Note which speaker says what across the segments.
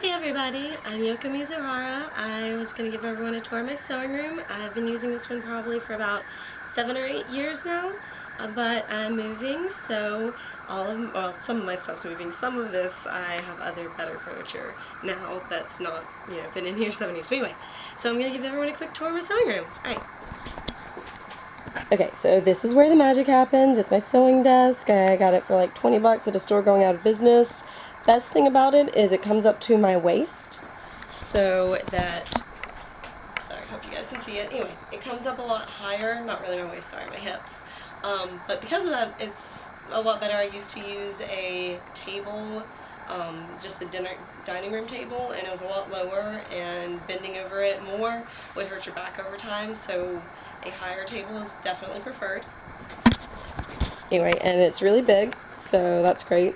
Speaker 1: Hey everybody, I'm Yoko Mizuhara. I was going to give everyone a tour of my sewing room. I've been using this one probably for about 7 or 8 years now, but I'm moving, so some of my stuff's moving. Some of this, I have other better furniture now that's not, been in here 7 years. But anyway, so I'm going to give everyone a quick tour of my sewing room. Alright. Okay, so this is where the magic happens. It's my sewing desk. I got it for like 20 bucks at a store going out of business. Best thing about it is it comes up to my waist, so that, sorry, hope you guys can see it. Anyway, it comes up a lot higher, not really my waist, sorry, my hips. But because of that, it's a lot better. I used to use a table, just the dining room table, and it was a lot lower, and bending over it more would hurt your back over time, so a higher table is definitely preferred. Anyway, and it's really big, so that's great.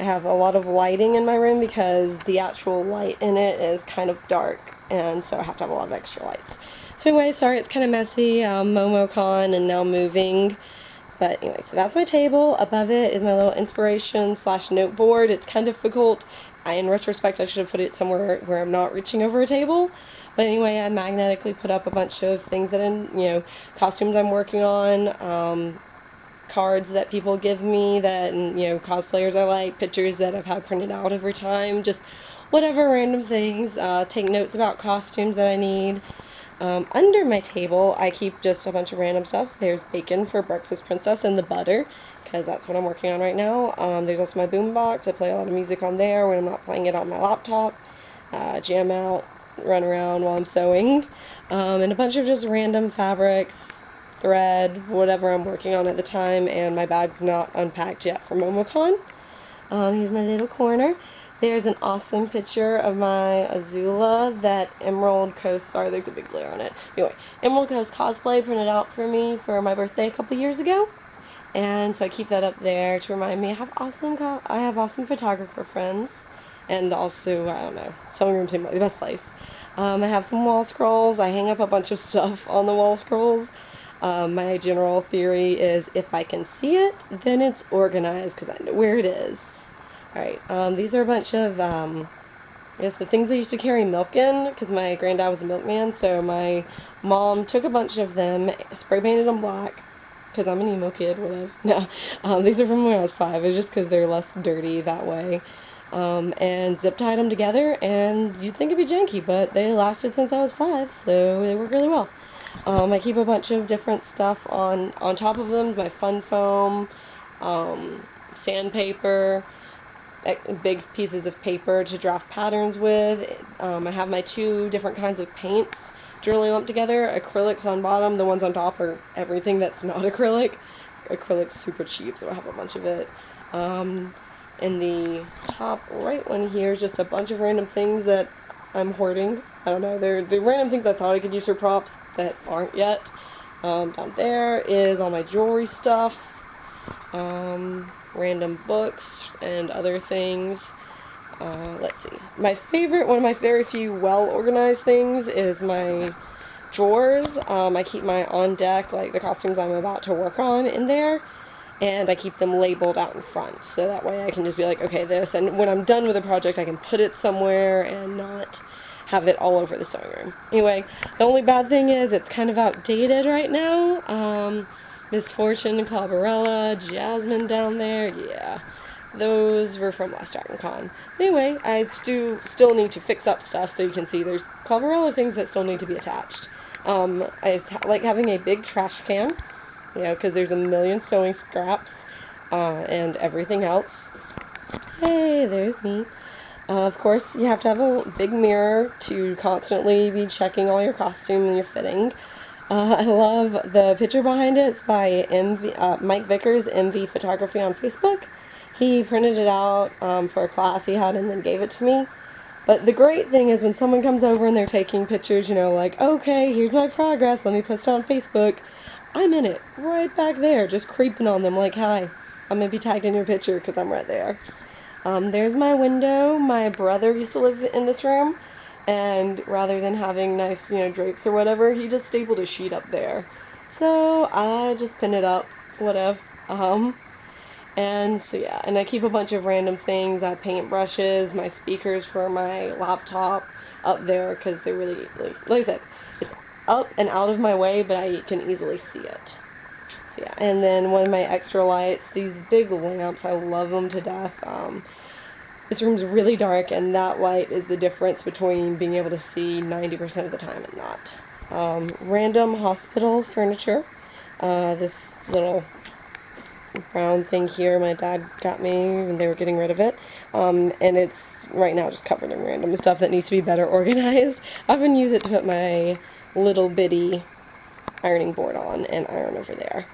Speaker 1: I have a lot of lighting in my room because the actual light in it is kind of dark, and so I have to have a lot of extra lights. So anyway, sorry it's kind of messy. MomoCon and now moving. But anyway, so that's my table. Above it is my little inspiration / note board. It's kind of difficult. In retrospect, I should have put it somewhere where I'm not reaching over a table. But anyway, I magnetically put up a bunch of things that costumes I'm working on, cards that people give me that, cosplayers I like, pictures that I've had printed out over time, just whatever random things, take notes about costumes that I need. Under my table, I keep just a bunch of random stuff. There's bacon for Breakfast Princess and the butter, because that's what I'm working on right now. There's also my boombox. I play a lot of music on there when I'm not playing it on my laptop. Jam out, run around while I'm sewing. And a bunch of just random fabrics, thread, whatever I'm working on at the time, and my bag's not unpacked yet for MomoCon. Here's my little corner. There's an awesome picture of my Azula that Emerald Coast, sorry there's a big glare on it. Anyway, Emerald Coast Cosplay printed out for me for my birthday a couple years ago. And so I keep that up there to remind me I have awesome photographer friends. And also, I don't know, sewing room seemed like the best place. I have some wall scrolls. I hang up a bunch of stuff on the wall scrolls. My general theory is if I can see it, then it's organized because I know where it is. Alright, these are a bunch of, I guess the things they used to carry milk in, because my granddad was a milkman, so my mom took a bunch of them, spray painted them black, because I'm an emo kid, whatever. No, these are from when I was 5, it's just because they're less dirty that way. And zip tied them together, and you'd think it'd be janky, but they lasted since I was 5, so they work really well. I keep a bunch of different stuff on top of them, my fun foam, sandpaper, big pieces of paper to draft patterns with. I have my 2 different kinds of paints drilling lumped together. Acrylics on bottom, the ones on top are everything that's not acrylic. Acrylic's super cheap, so I have a bunch of it. In the top right one here is just a bunch of random things that I'm hoarding. I don't know, they're the random things I thought I could use for props that aren't yet. Down there is all my jewelry stuff, random books and other things. Let's see. One of my very few well-organized things is my drawers. I keep my on deck, like the costumes I'm about to work on, in there. And I keep them labeled out in front, so that way I can just be like, okay, this, and when I'm done with a project I can put it somewhere and not have it all over the sewing room. Anyway, the only bad thing is it's kind of outdated right now. Misfortune, Clavarella, Jasmine down there, yeah, those were from last Dragon Con. Anyway, I still need to fix up stuff, so you can see there's Clavarella things that still need to be attached. I like having a big trash can, because there's a million sewing scraps, and everything else. Hey, there's me. Of course, you have to have a big mirror to constantly be checking all your costume and your fitting. I love the picture behind it. It's by Mike Vickers, MV Photography on Facebook. He printed it out for a class he had and then gave it to me. But the great thing is when someone comes over and they're taking pictures, like, okay, here's my progress, let me post it on Facebook. I'm in it, right back there, just creeping on them like, hi, I'm going to be tagged in your picture because I'm right there. There's my window. My brother used to live in this room, and rather than having nice, drapes or whatever, he just stapled a sheet up there. So I just pinned it up, whatever. And so yeah, and I keep a bunch of random things. I paint brushes, my speakers for my laptop up there because they're really, like I said, it's up and out of my way, but I can easily see it. So yeah, and then one of my extra lights, these big lamps, I love them to death. This room's really dark, and that light is the difference between being able to see 90% of the time and not. Random hospital furniture. This little brown thing here my dad got me when they were getting rid of it, and it's right now just covered in random stuff that needs to be better organized. I often use it to put my little bitty ironing board on and iron over there.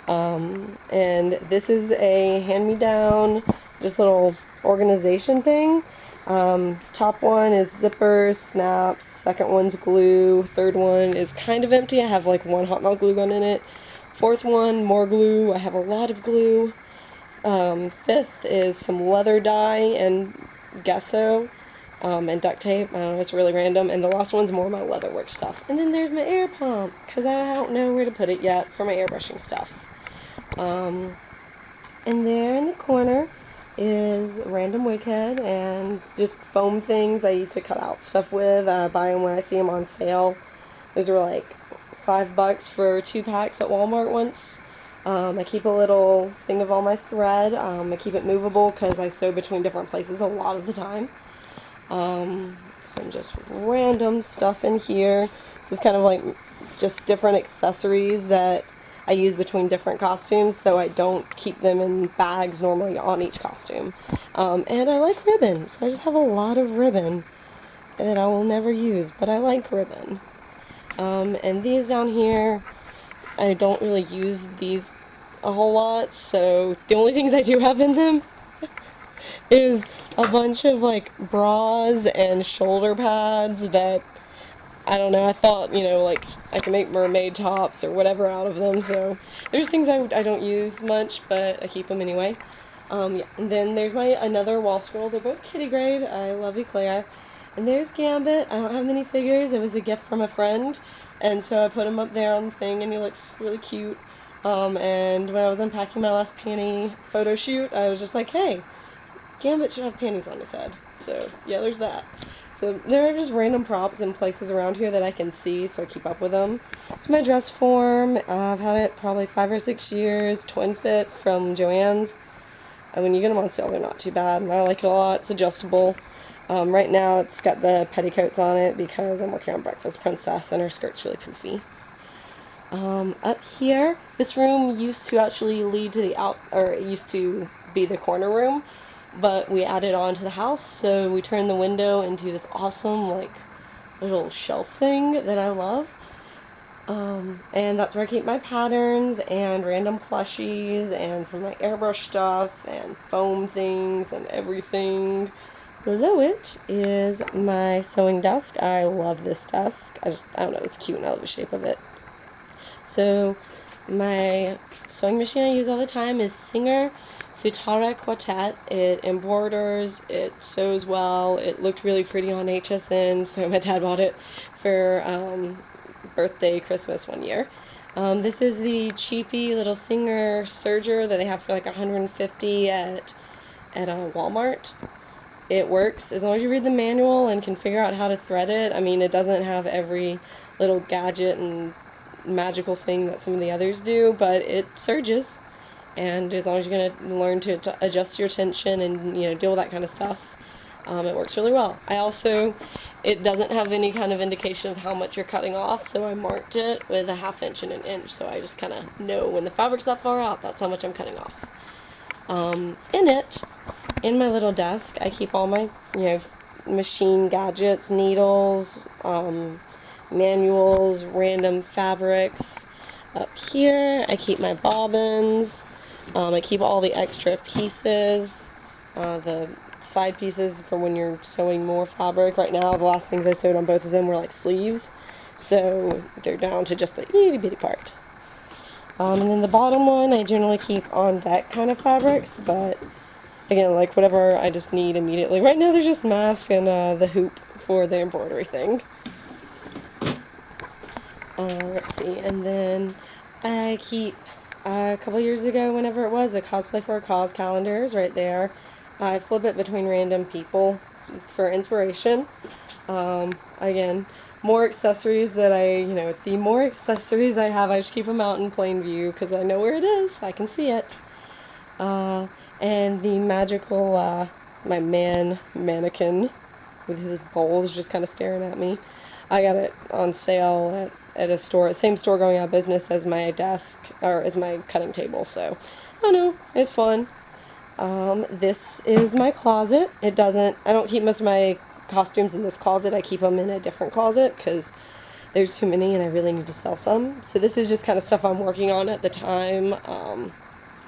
Speaker 1: And this is a hand-me-down, just little organization thing. Top one is zippers, snaps, second one's glue, third one is kind of empty. I have like one hot melt glue gun in it. Fourth one, more glue. I have a lot of glue. Fifth is some leather dye and gesso, and duct tape. I don't know, it's really random. And the last one's more my leatherwork stuff. And then there's my air pump, because I don't know where to put it yet for my airbrushing stuff. And there in the corner is a random wig head and just foam things I used to cut out stuff with. I buy them when I see them on sale. Those were like $5 for 2 packs at Walmart once. I keep a little thing of all my thread. I keep it movable because I sew between different places a lot of the time. Some just random stuff in here. This is kind of like just different accessories that I use between different costumes, so I don't keep them in bags normally on each costume. And I like ribbon, so I just have a lot of ribbon that I will never use, but I like ribbon. And these down here, I don't really use these a whole lot, so the only things I do have in them is a bunch of like bras and shoulder pads that, I don't know, I thought, you know, like I can make mermaid tops or whatever out of them, so there's things I don't use much, but I keep them anyway. Yeah. And then there's my another wall scroll. They're both kitty grade. I love Eclair. And there's Gambit. I don't have many figures. It was a gift from a friend, and so I put him up there on the thing, and he looks really cute. And when I was unpacking my last panty photo shoot, I was just like, hey, Gambit should have panties on his head. So yeah, there's that. So there are just random props in places around here that I can see, so I keep up with them. It's my dress form. I've had it probably 5 or 6 years. Twin fit from Joann's. And when you get them on sale, they're not too bad, and I like it a lot. It's adjustable. Right now, it's got the petticoats on it because I'm working on Breakfast Princess, and her skirt's really poofy. Up here, this room used to actually lead to the it used to be the corner room, but we added on to the house, so we turned the window into this awesome, like, little shelf thing that I love. And that's where I keep my patterns and random plushies and some of my airbrush stuff and foam things and everything. Below it is my sewing desk. I love this desk. I don't know, it's cute and I love the shape of it. So my sewing machine I use all the time is Singer Futara Quartet. It embroiders, it sews well, it looked really pretty on HSN, so my dad bought it for birthday, Christmas one year. This is the cheapy little Singer serger that they have for like $150 at Walmart. It works as long as you read the manual and can figure out how to thread it. I mean, it doesn't have every little gadget and magical thing that some of the others do, but it serges. And as long as you're going to learn to adjust your tension and, you know, deal with that kind of stuff, it works really well. It doesn't have any kind of indication of how much you're cutting off, so I marked it with a 1/2 inch and 1 inch, so I just kind of know when the fabric's that far out, that's how much I'm cutting off. In my little desk, I keep all my, you know, machine gadgets, needles, manuals, random fabrics. Up here, I keep my bobbins. I keep all the extra pieces, the side pieces for when you're sewing more fabric. Right now, the last things I sewed on both of them were like sleeves, so they're down to just the itty bitty part. And then the bottom one, I generally keep on deck kind of fabrics, but again, like whatever I just need immediately. Right now, there's just masks and the hoop for the embroidery thing. Let's see, and then I keep a couple years ago, whenever it was, the Cosplay for a Cause calendar is right there. I flip it between random people for inspiration. Again, more accessories that the more accessories I have, I just keep them out in plain view because I know where it is. I can see it. And the magical, my mannequin with his bowls just kind of staring at me. I got it on sale at a store, same store going out of business as my desk, or as my cutting table, so, I don't know, it's fun. This is my closet. I don't keep most of my costumes in this closet. I keep them in a different closet, because there's too many and I really need to sell some. So this is just kind of stuff I'm working on at the time.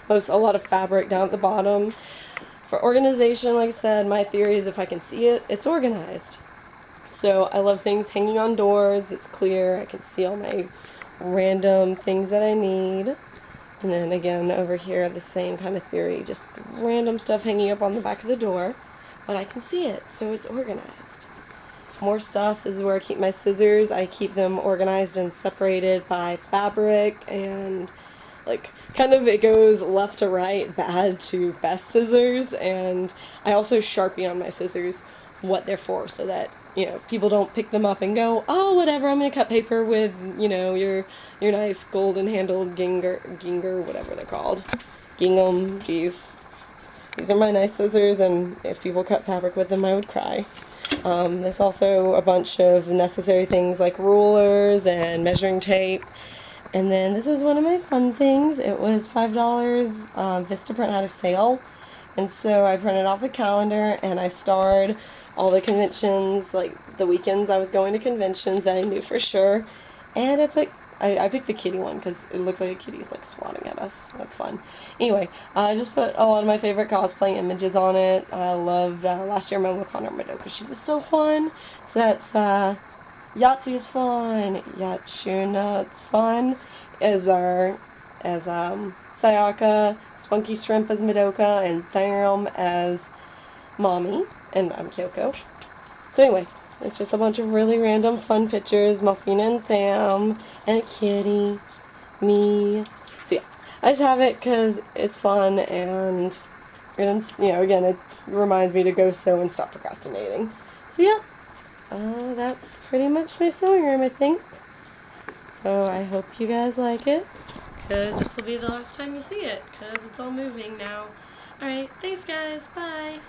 Speaker 1: A lot of fabric down at the bottom. For organization, like I said, my theory is if I can see it, it's organized. So I love things hanging on doors. It's clear. I can see all my random things that I need. And then again, over here, the same kind of theory. Just random stuff hanging up on the back of the door. But I can see it, so it's organized. More stuff. This is where I keep my scissors. I keep them organized and separated by fabric and like kind of it goes left to right, bad to best scissors, and I also Sharpie on my scissors what they're for so that, people don't pick them up and go, oh, whatever, I'm gonna cut paper with, your nice golden handled ginger, whatever they're called. Gingham, geez. These are my nice scissors, and if people cut fabric with them, I would cry. There's also a bunch of necessary things like rulers and measuring tape. And then this is one of my fun things. It was $5. Vistaprint had a sale. And so I printed off a calendar and I starred all the conventions, like the weekends I was going to conventions that I knew for sure. And I picked the kitty one because it looks like a kitty's like swatting at us. That's fun. Anyway, I just put a lot of my favorite cosplay images on it. I loved last year my Wakanda Madoka. She was so fun. So that's Yahtzee is fun. Yachunat's fun. Sayaka, Spunky Shrimp as Madoka, and Tharum as Mommy, and I'm Yoko. So anyway, it's just a bunch of really random fun pictures. Melfina and Tham, and a kitty, me. So yeah, I just have it because it's fun, and again, it reminds me to go sew and stop procrastinating. So yeah. That's pretty much my sewing room, I think. So I hope you guys like it, because this will be the last time you see it, because it's all moving now. Alright, thanks guys, bye!